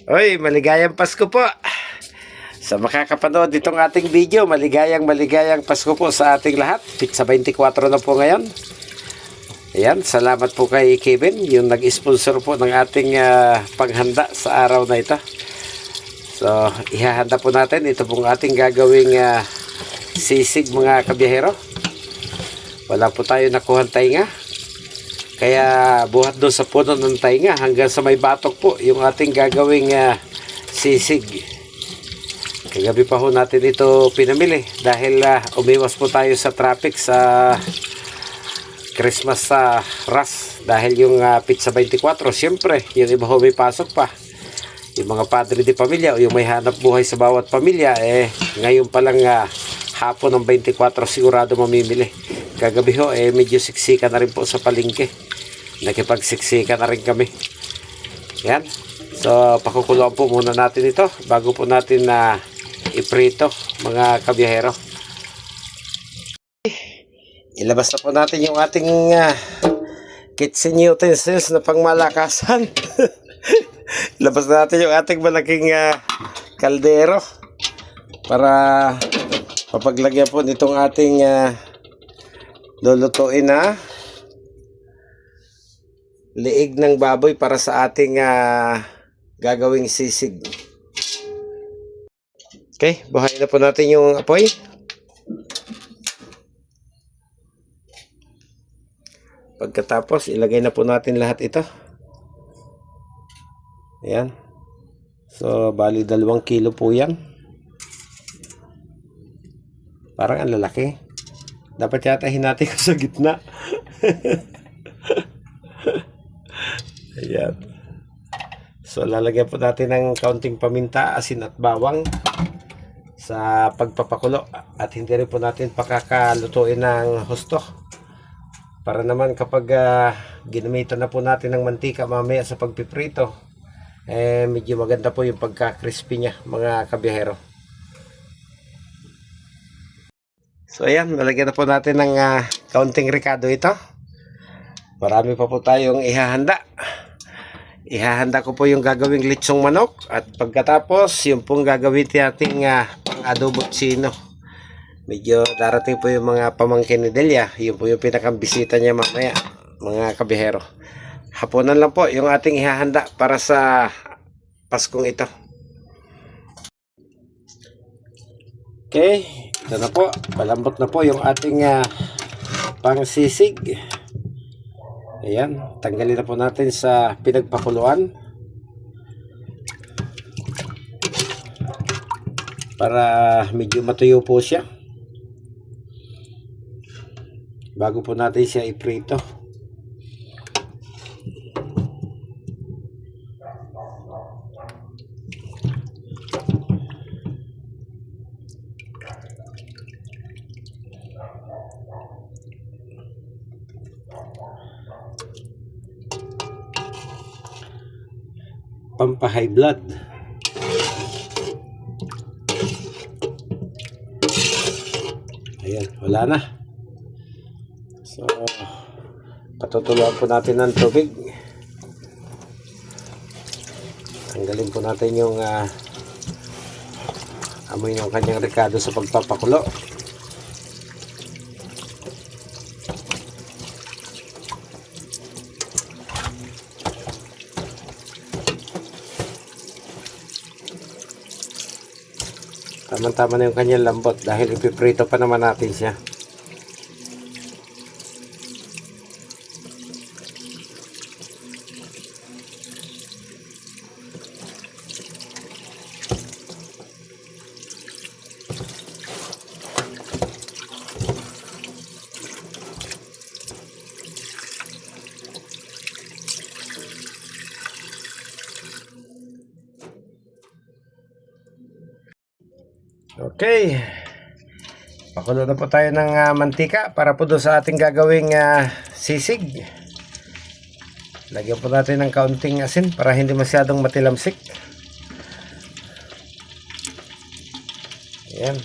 Oy, maligayang Pasko po. Sa makakapanood itong ating video, maligayang Pasko po sa ating lahat. Pizza 24 na po ngayon. Ayan, salamat po kay Kevin, yung nag-sponsor po ng ating panghanda sa araw na ito. So, ihahanda po natin. Ito pong ating gagawing sisig mga kabiyahero. Wala po tayo nakuhang tainga. Kaya buhat doon sa puno ng tainga hanggang sa may batok po yung ating gagawing sisig. Kagabi pa ho natin ito pinamili dahil umiwas po tayo sa traffic sa Christmas sa rush. Dahil yung pizza 24, siyempre yung iba ho may pasok pa. Yung mga padre de pamilya o yung may hanap buhay sa bawat pamilya, ngayon pa lang hapon ng 24 sigurado mamimili. Kagabi ho medyo siksika na rin po sa palengke. Nakipagsiksika na rin kami. Yan. So pakukuluan po muna natin ito bago po natin iprito mga kabiyahero. Ilabas na po natin yung ating kitchen utensils na pangmalakasan. Ilabas na natin yung ating malaking kaldero para papaglagyan po nitong ating lulutuin na liig ng baboy para sa ating gagawing sisig. Okay, buhayin na po natin yung apoy. Pagkatapos, ilagay na po natin lahat ito. Ayan. So, bali 2 kilo po yan. Parang ang lalaki. Dapat yata hinati ko sa gitna. Ayan. So, lalagyan po natin ng kaunting paminta, asin at bawang sa pagpapakulo. At hindi rin po natin pakakalutuin ng husto. Para naman kapag ginamitan na po natin ng mantika mamaya sa pagpiprito, medyo maganda po yung pagka-crispy niya mga kabiyahero. So ayan, nalagyan na po natin ng kaunting ricado ito. Marami pa po tayong ihahanda. Ihahanda ko po yung gagawing litsong manok. At pagkatapos, yung pong gagawin nating pang-adobo chino. Medyo darating po yung mga pamangkin ni Delia. Yun po yung pinakambisita niya mamaya, mga kabihero. Hapunan lang po yung ating ihahanda para sa Paskong ito. Okay, ito na po. Palambot na po yung ating pang-sisig. Ayan, tanggalin na po natin sa pinagpakuluan para medyo matuyo po siya bago po natin siya iprito. Pampa-high blood. Ayan, wala na. So, patutuluan po natin ng tubig. Tanggalin po natin yung amoy ng kanyang ricado sa pagpapakulo. Tama-tama na yung kanyang lambot dahil ipiprito pa naman natin siya. Okay, pakulo na po tayo ng mantika para po doon sa ating gagawing sisig. Lagyan po natin ng kaunting asin para hindi masyadong matilamsik. Ayan.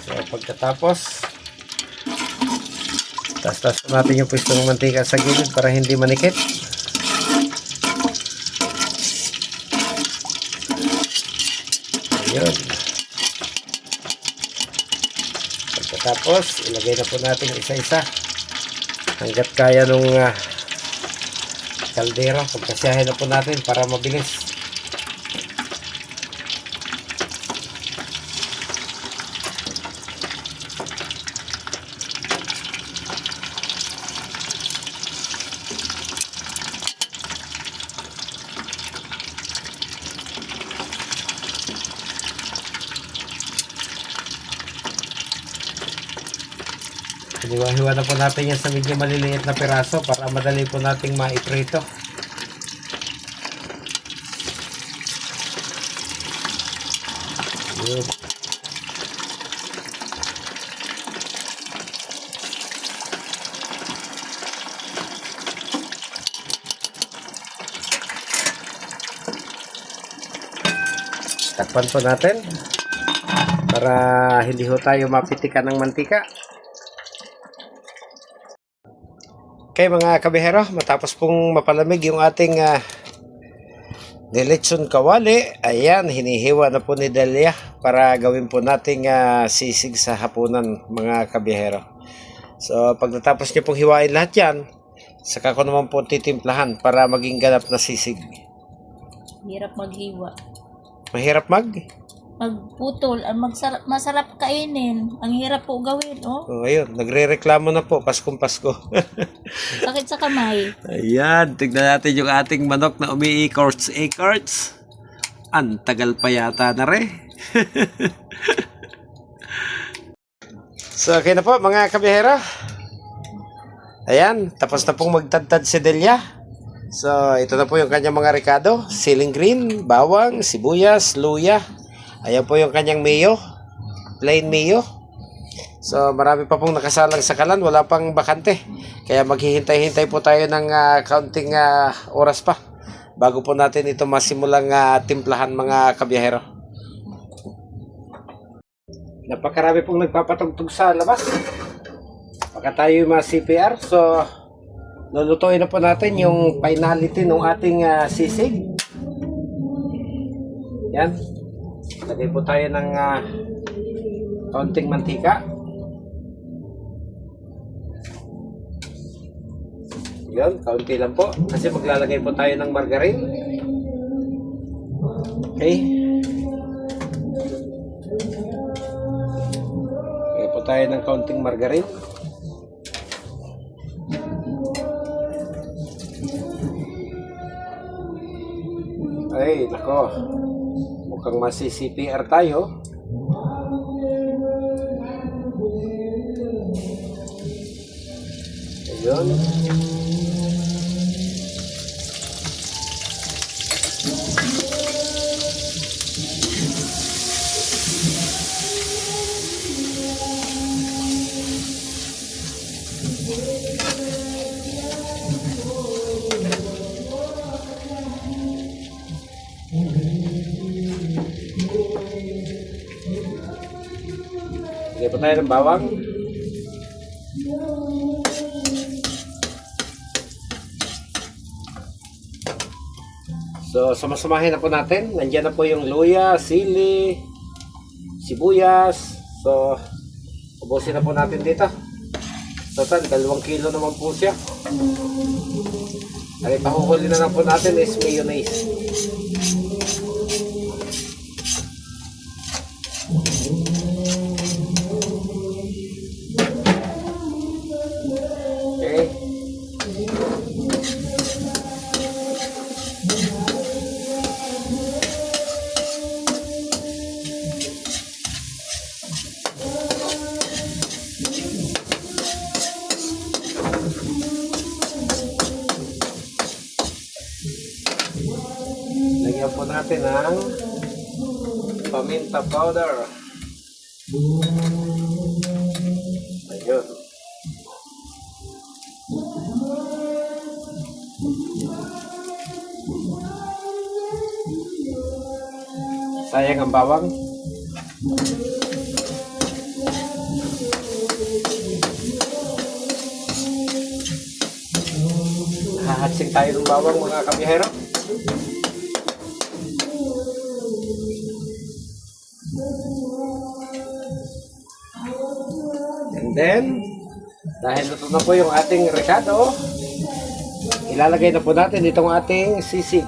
So pagkatapos, tas natin yung pwestong mantika sa gilid para hindi manikit. Yun. Pagkatapos, ilagay na po natin isa-isa hanggat kaya nung kaldero. Pagkasyahin na po natin para mabilis. Hiwa-hiwa na po natin yan sa medyo maliliit na piraso para madali po nating maiprito. Yun. Takpan po natin para hindi ho tayo mapitikan ng mantika. Okay mga kabihero, matapos pong mapalamig yung ating nilitson kawali, ayan, hinihiwa na po ni Delia para gawin po nating sisig sa hapunan mga kabihero. So pag natapos niyo pong hiwain lahat yan, saka ko naman po titimplahan para maging ganap na sisig. Hirap maghiwa. Mahirap Magputol, masarap kainin. Ang hirap po gawin, oh. Oh, ayun, nagre-reklamo na po, Paskong Pasko. Sakit sa kamay. Ayan, tignan natin yung ating manok na umi-ecorts. Ang tagal pa yata na rin. So, okay na po mga kabihero. Ayan, tapos na pong magtadtad si Delia. So, ito na po yung kanyang mga rekado. Siling green, bawang, sibuyas, luya. Ayan po yung kanyang mayo. Plain mayo. So, marami pa pong nakasalang sa kalan. Wala pang bakante. Kaya maghihintay-hintay po tayo ng counting oras pa bago po natin ito masimulang timplahan mga kabiyahero. Napakarami pong nagpapatugtog sa labas. Baka tayo yung mga CPR. So, lulutuin na po natin yung finality ng ating sisig. Yan. Lagay po tayo ng kaunting mantika. Yan, kaunti lang po. Kasi maglalagay po tayo ng margarine. Okay. Lagay po tayo ng kaunting margarine. Ay, nako. Mukhang masi-CPR tayo. Ayun. Lagyan po tayo ng bawang. So, samasamahin na po natin. Nandiyan na po yung luya, sili, sibuyas. So, ubusin na po natin dito. Total, 2 kilo naman po siya. Ang ipahuhuli na lang po natin is mayonnaise. Lagyan po natin ang paminta powder. Ayun. Sayang ang bawang. Hahatsing tayo ng bawang mga kabihero. Then, dahil luto na po yung ating rekado, ilalagay na po natin itong ating sisig.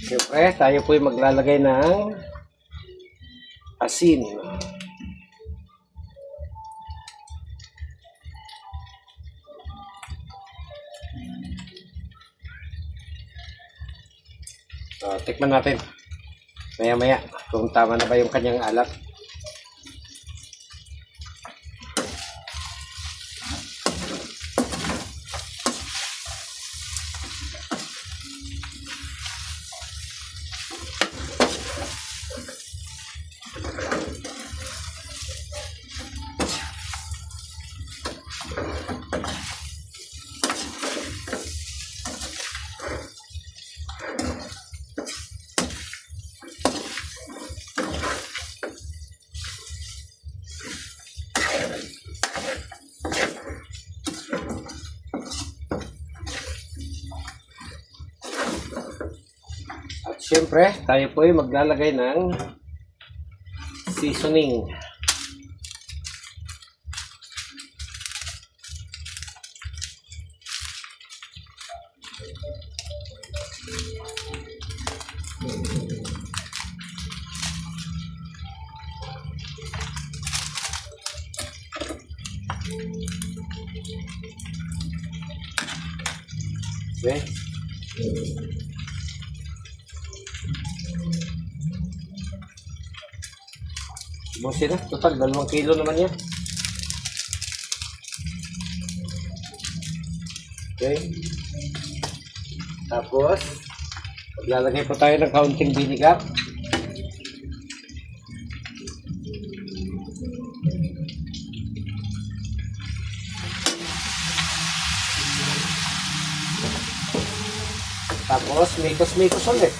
Siyempre, tayo po ay maglalagay ng asin. So, tikman natin. Maya-maya kung tama na ba yung kanyang alat. At syempre, tayo po ay maglalagay ng seasoning. Okay. Busin na. Total, 2 kilo naman yan. Okay. Tapos, maglalagay po tayo ng kaunting vinegar. Tapos, mikos-mikos ulit.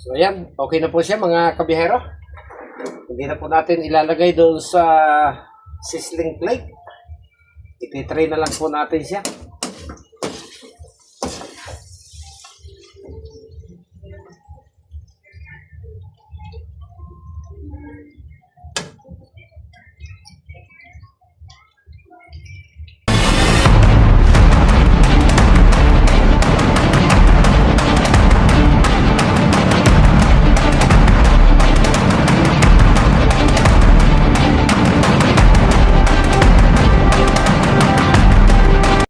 So ayan, okay na po siya mga kabihero. Hindi na po natin ilalagay doon sa sizzling plate. Ititray na lang po natin siya.